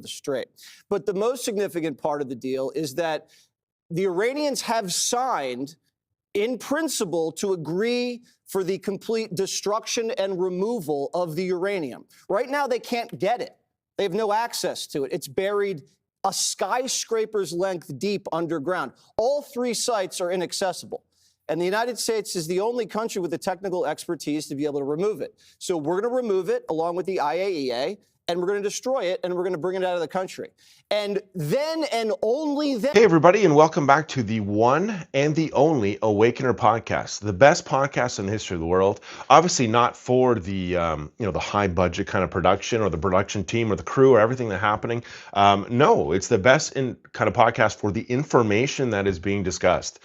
the strait. But the most significant part of the deal is that the Iranians have signed, in principle, to agree for the complete destruction and removal of the uranium. Right now, they can't get it. They have no access to it. It's buried a skyscraper's length deep underground. All three sites are inaccessible. And the United States is the only country with the technical expertise to be able to remove it. So we're going to remove it along with the IAEA, and we're going to destroy it, and we're going to bring it out of the country. And then and only then. Hey, everybody, and welcome back to the one and the only Awakener podcast, the best podcast in the history of the world. Obviously, not for the the high budget kind of production or the production team or the crew or everything that's happening. No, it's the best kind of podcast for the information that is being discussed.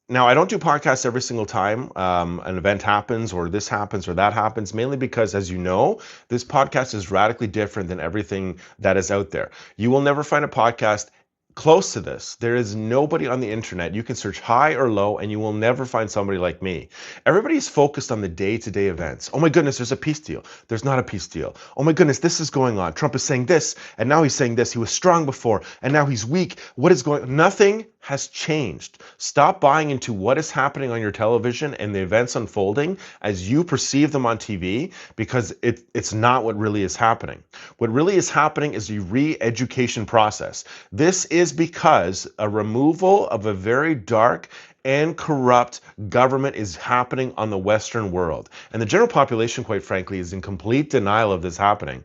Now, I don't do podcasts every single time an event happens or this happens or that happens, mainly because, as you know, this podcast is radically different than everything that is out there. You will never find a podcast close to this. There is nobody on the internet. You can search high or low and you will never find somebody like me. Everybody's focused on the day-to-day events. Oh my goodness, there's a peace deal. There's not a peace deal. Oh my goodness, this is going on. Trump is saying this and now he's saying this. He was strong before and now he's weak. What is going on? Nothing has changed. Stop buying into what is happening on your television and the events unfolding as you perceive them on TV, because it's not what really is happening. What really is happening is a re-education process. This is because a removal of a very dark and corrupt government is happening on the Western world. And the general population, quite frankly, is in complete denial of this happening.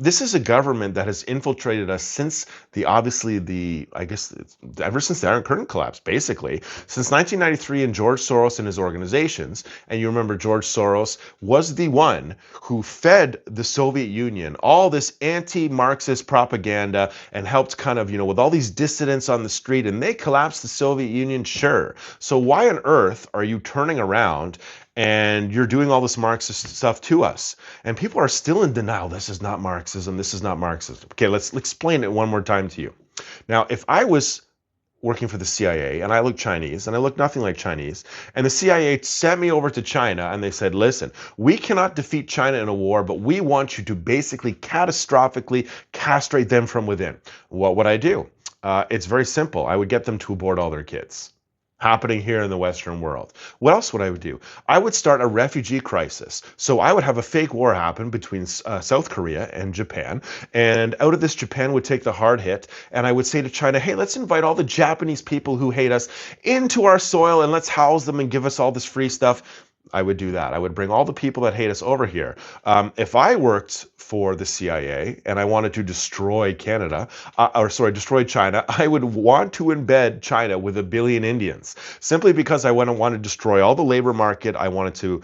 This is a government that has infiltrated us since ever since the Iron Curtain collapse, basically. Since 1993 and George Soros and his organizations, and you remember George Soros was the one who fed the Soviet Union all this anti-Marxist propaganda and helped kind of, with all these dissidents on the street, and they collapsed the Soviet Union, sure. So why on earth are you turning around and you're doing all this Marxist stuff to us? And people are still in denial. This is not Marxism. This is not Marxism. Okay, let's explain it one more time to you. Now, if I was working for the CIA and I look Chinese and I look nothing like Chinese, and the CIA sent me over to China and they said, listen, we cannot defeat China in a war, but we want you to basically catastrophically castrate them from within. What would I do? It's very simple. I would get them to abort all their kids. Happening here in the Western world. What else would I do? I would start a refugee crisis. So I would have a fake war happen between South Korea and Japan, and out of this, Japan would take the hard hit, and I would say to China, hey, let's invite all the Japanese people who hate us into our soil and let's house them and give us all this free stuff. I would do that. I would bring all the people that hate us over here. If I worked for the CIA and I wanted to destroy China, I would want to embed China with 1 billion Indians, simply because I want to destroy all the labor market. I wanted to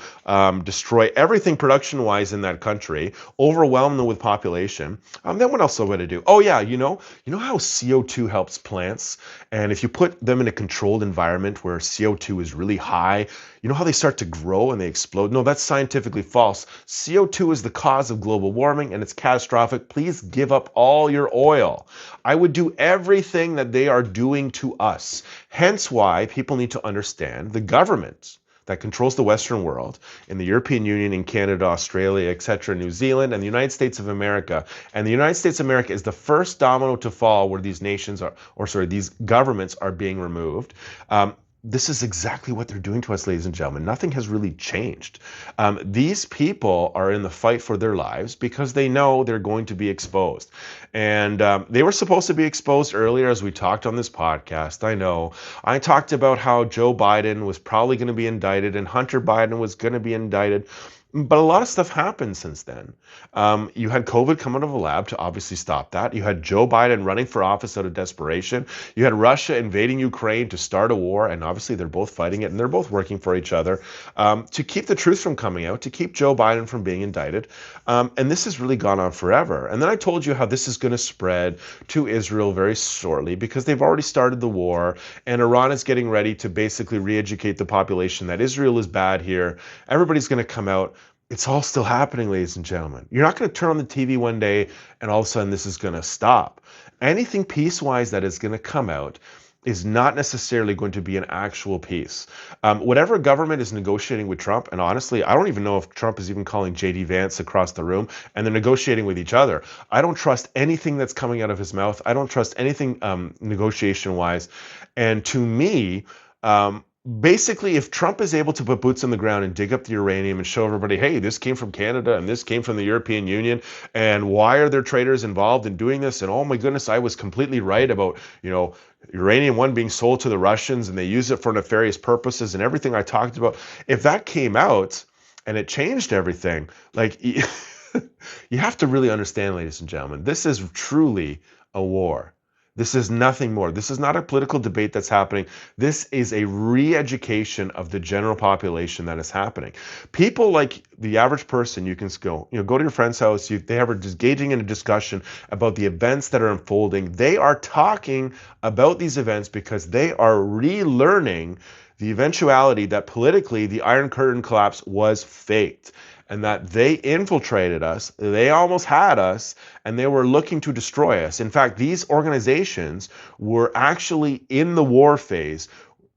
destroy everything production-wise in that country, overwhelm them with population. Then what else would I do? Oh yeah, you know how CO2 helps plants? And if you put them in a controlled environment where CO2 is really high, you know how they start to grow and they explode? No, that's scientifically false. CO2 is the cause of global warming and it's catastrophic. Please give up all your oil. I would do everything that they are doing to us. Hence why people need to understand the government that controls the Western world in the European Union, in Canada, Australia, etc., New Zealand, and the United States of America. And the United States of America is the first domino to fall where these these governments are being removed. This is exactly what they're doing to us, ladies and gentlemen. Nothing has really changed. These people are in the fight for their lives because they know they're going to be exposed. And they were supposed to be exposed earlier, as we talked on this podcast. I know. I talked about how Joe Biden was probably going to be indicted and Hunter Biden was going to be indicted. But a lot of stuff happened since then. You had COVID come out of a lab to obviously stop that. You had Joe Biden running for office out of desperation. You had Russia invading Ukraine to start a war, and obviously they're both fighting it, and they're both working for each other to keep the truth from coming out, to keep Joe Biden from being indicted. And this has really gone on forever. And then I told you how this is going to spread to Israel very shortly because they've already started the war, and Iran is getting ready to basically re-educate the population that Israel is bad here. Everybody's going to come out. it's all still happening, ladies and gentlemen. You're not going to turn on the TV one day and all of a sudden this is going to stop. Anything peace-wise that is going to come out is not necessarily going to be an actual peace. Whatever government is negotiating with Trump, and honestly, I don't even know if Trump is even calling JD Vance across the room, and they're negotiating with each other. I don't trust anything that's coming out of his mouth. I don't trust anything negotiation-wise. And to me, basically, if Trump is able to put boots on the ground and dig up the uranium and show everybody, hey, this came from Canada and this came from the European Union, and why are there traders involved in doing this? And oh my goodness, I was completely right about, uranium one being sold to the Russians and they use it for nefarious purposes and everything I talked about. If that came out and it changed everything, like you have to really understand, ladies and gentlemen, this is truly a war. This is nothing more. This is not a political debate that's happening. This is a re-education of the general population that is happening. People like the average person, you can go to your friend's house, they are engaging in a discussion about the events that are unfolding. They are talking about these events because they are relearning the eventuality that politically the Iron Curtain collapse was faked, and that they infiltrated us, they almost had us, and they were looking to destroy us. In fact, these organizations were actually in the war phase,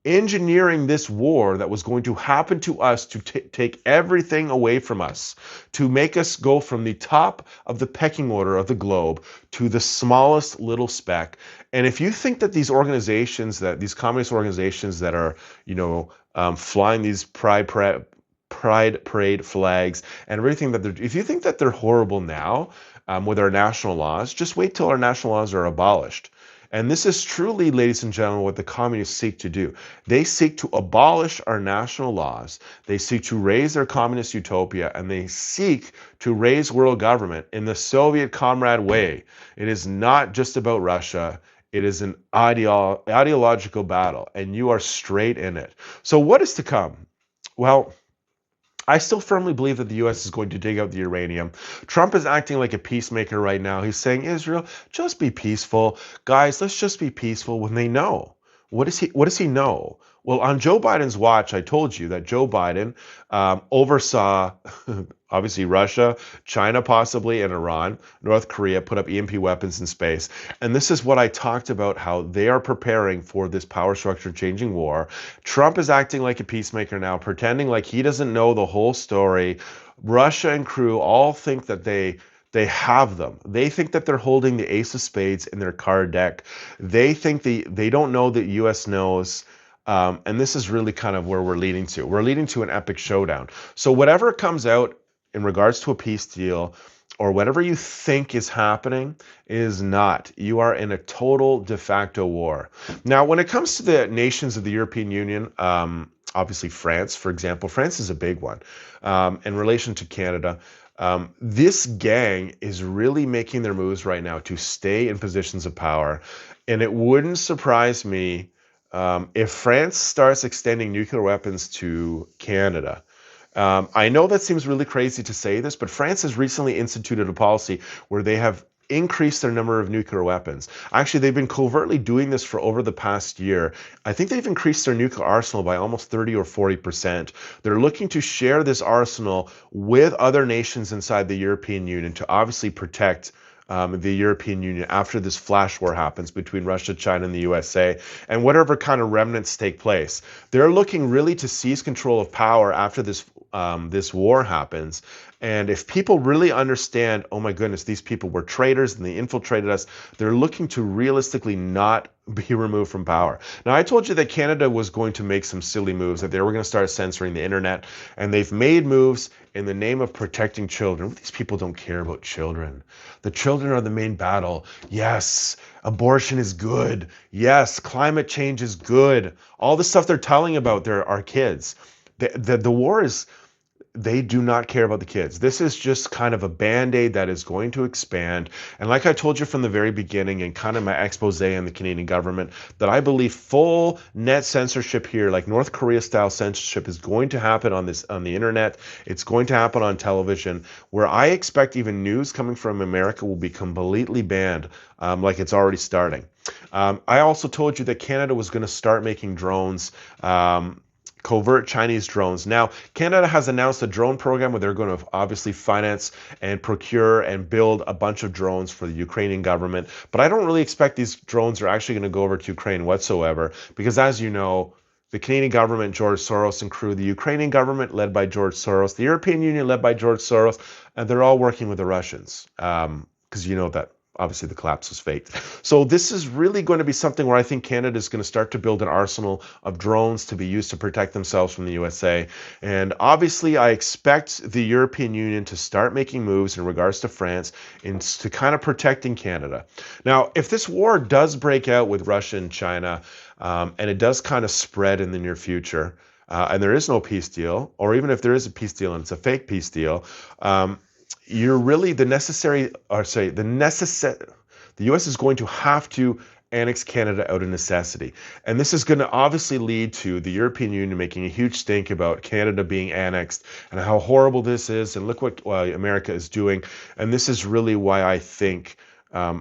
engineering this war that was going to happen to us to take everything away from us, to make us go from the top of the pecking order of the globe to the smallest little speck. And if you think that these organizations, that these communist organizations that are, flying these pride parade flags and everything if you think that they're horrible now with our national laws, just wait till our national laws are abolished. And this is truly, ladies and gentlemen, what the communists seek to do. They seek to abolish our national laws. They seek to raise their communist utopia, and they seek to raise world government in the Soviet comrade way. It is not just about Russia. It is an ideological battle, and you are straight in it. So what is to come? Well, I still firmly believe that the U.S. is going to dig out the uranium. Trump is acting like a peacemaker right now. He's saying, Israel, just be peaceful. Guys, let's just be peaceful when they know. What does he know? Well, on Joe Biden's watch, I told you that Joe Biden oversaw, obviously, Russia, China possibly, and Iran, North Korea put up EMP weapons in space. And this is what I talked about, how they are preparing for this power structure changing war. Trump is acting like a peacemaker now, pretending like he doesn't know the whole story. Russia and crew all think that they have them. They think that they're holding the ace of spades in their card deck. They think they don't know that U.S. knows. And this is really kind of where we're leading to. We're leading to an epic showdown. So whatever comes out in regards to a peace deal, or whatever you think is happening, is not. You are in a total de facto war. Now, when it comes to the nations of the European Union, obviously France, for example, France is a big one. In relation to Canada, this gang is really making their moves right now to stay in positions of power. And it wouldn't surprise me if France starts extending nuclear weapons to Canada. I know that seems really crazy to say this, but France has recently instituted a policy where they have increased their number of nuclear weapons. Actually, they've been covertly doing this for over the past year. I think they've increased their nuclear arsenal by almost 30 or 40%. They're looking to share this arsenal with other nations inside the European Union to obviously protect the European Union after this flash war happens between Russia, China, and the USA, and whatever kind of remnants take place. They're looking really to seize control of power after this war happens. And if people really understand, oh my goodness, these people were traitors and they infiltrated us, they're looking to realistically not be removed from power. Now, I told you that Canada was going to make some silly moves, that they were going to start censoring the internet, and they've made moves in the name of protecting children. These people don't care about children. The children are the main battle. Yes, abortion is good. Yes, climate change is good. All the stuff they're telling about our kids. The war is... They do not care about the kids. This is just kind of a band-aid that is going to expand. And like I told you from the very beginning in kind of my expose on the Canadian government, that I believe full net censorship here, like North Korea style censorship, is going to happen on the internet. It's going to happen on television, where I expect even news coming from America will be completely banned, like it's already starting. I also told you that Canada was going to start making drones covert Chinese drones. Now, Canada has announced a drone program where they're going to obviously finance and procure and build a bunch of drones for the Ukrainian government. But I don't really expect these drones are actually going to go over to Ukraine whatsoever, because as you know, the Canadian government, George Soros and crew, the Ukrainian government led by George Soros, the European Union led by George Soros, and they're all working with the Russians, because you know that obviously the collapse was faked. So this is really going to be something where I think Canada is going to start to build an arsenal of drones to be used to protect themselves from the USA. And obviously I expect the European Union to start making moves in regards to France into kind of protecting Canada. Now, if this war does break out with Russia and China, and it does kind of spread in the near future, and there is no peace deal, or even if there is a peace deal and it's a fake peace deal, you're really the U.S. is going to have to annex Canada out of necessity. And this is going to obviously lead to the European Union making a huge stink about Canada being annexed and how horrible this is. And look what America is doing. And this is really why I think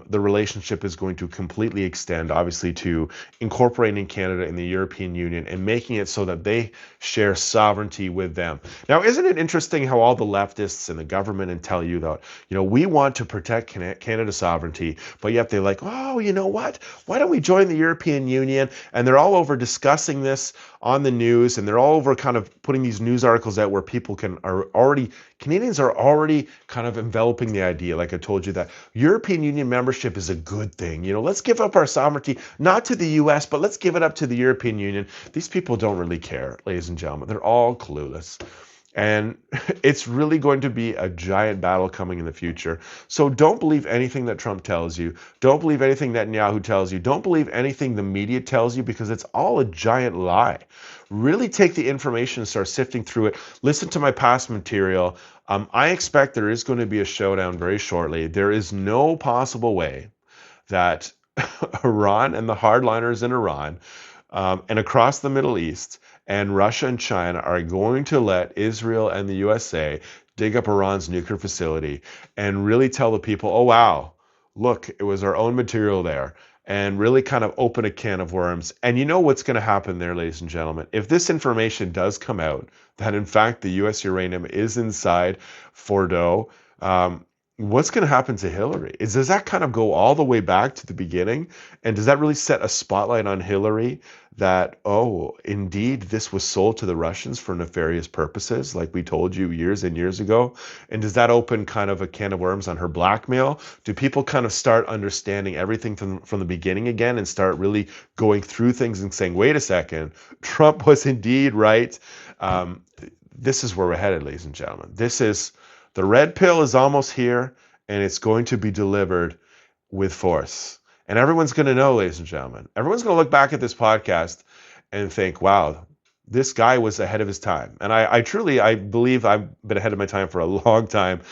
the relationship is going to completely extend, obviously, to incorporating Canada in the European Union and making it so that they share sovereignty with them. Now, isn't it interesting how all the leftists and the government and tell you that, we want to protect Canada's sovereignty, but yet they're like, oh, you know what? Why don't we join the European Union? And they're all over discussing this on the news, and they're all over kind of putting these news articles out where Canadians are already kind of enveloping the idea, like I told you, that European Union membership is a good thing. Let's give up our sovereignty, not to the US, but let's give it up to the European Union. These people don't really care, ladies and gentlemen. They're all clueless. And it's really going to be a giant battle coming in the future. So don't believe anything that Trump tells you. Don't believe anything Netanyahu tells you. Don't believe anything the media tells you, because it's all a giant lie. Really take the information and start sifting through it. Listen to my past material. I expect there is going to be a showdown very shortly. There is no possible way that Iran and the hardliners in Iran and across the Middle East and Russia and China are going to let Israel and the USA dig up Iran's nuclear facility and really tell the people, oh, wow, look, it was our own material there, and really kind of open a can of worms. And you know what's going to happen there, ladies and gentlemen? If this information does come out, that in fact the U.S. uranium is inside Fordo, what's going to happen to Hillary? Does that kind of go all the way back to the beginning? And does that really set a spotlight on Hillary that, oh, indeed, this was sold to the Russians for nefarious purposes, like we told you years and years ago? And does that open kind of a can of worms on her blackmail? Do people kind of start understanding everything from the beginning again and start really going through things and saying, wait a second, Trump was indeed right? This is where we're headed, ladies and gentlemen. The red pill is almost here, and it's going to be delivered with force. And everyone's going to know, ladies and gentlemen. Everyone's going to look back at this podcast and think, wow, this guy was ahead of his time. And I truly believe I've been ahead of my time for a long time.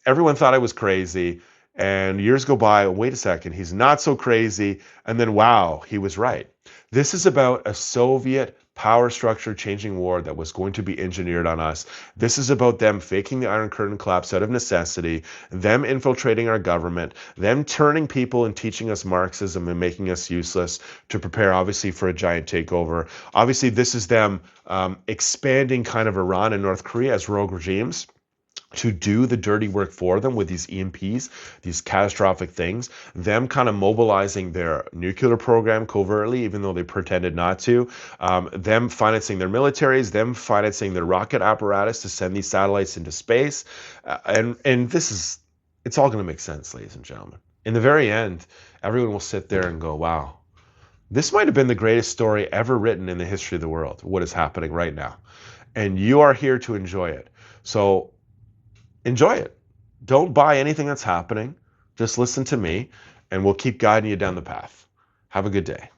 Everyone thought I was crazy. And years go by, wait a second, he's not so crazy. And then, wow, he was right. This is about a Soviet power structure changing war that was going to be engineered on us. This is about them faking the Iron Curtain collapse out of necessity, them infiltrating our government, them turning people and teaching us Marxism and making us useless to prepare, obviously, for a giant takeover. Obviously, this is them expanding kind of Iran and North Korea as rogue regimes to do the dirty work for them with these EMPs, these catastrophic things, them kind of mobilizing their nuclear program covertly, even though they pretended not to, them financing their militaries, them financing their rocket apparatus to send these satellites into space. And it's all going to make sense, ladies and gentlemen. In the very end, everyone will sit there and go, wow, this might have been the greatest story ever written in the history of the world, what is happening right now. And you are here to enjoy it. So enjoy it. Don't buy anything that's happening. Just listen to me, and we'll keep guiding you down the path. Have a good day.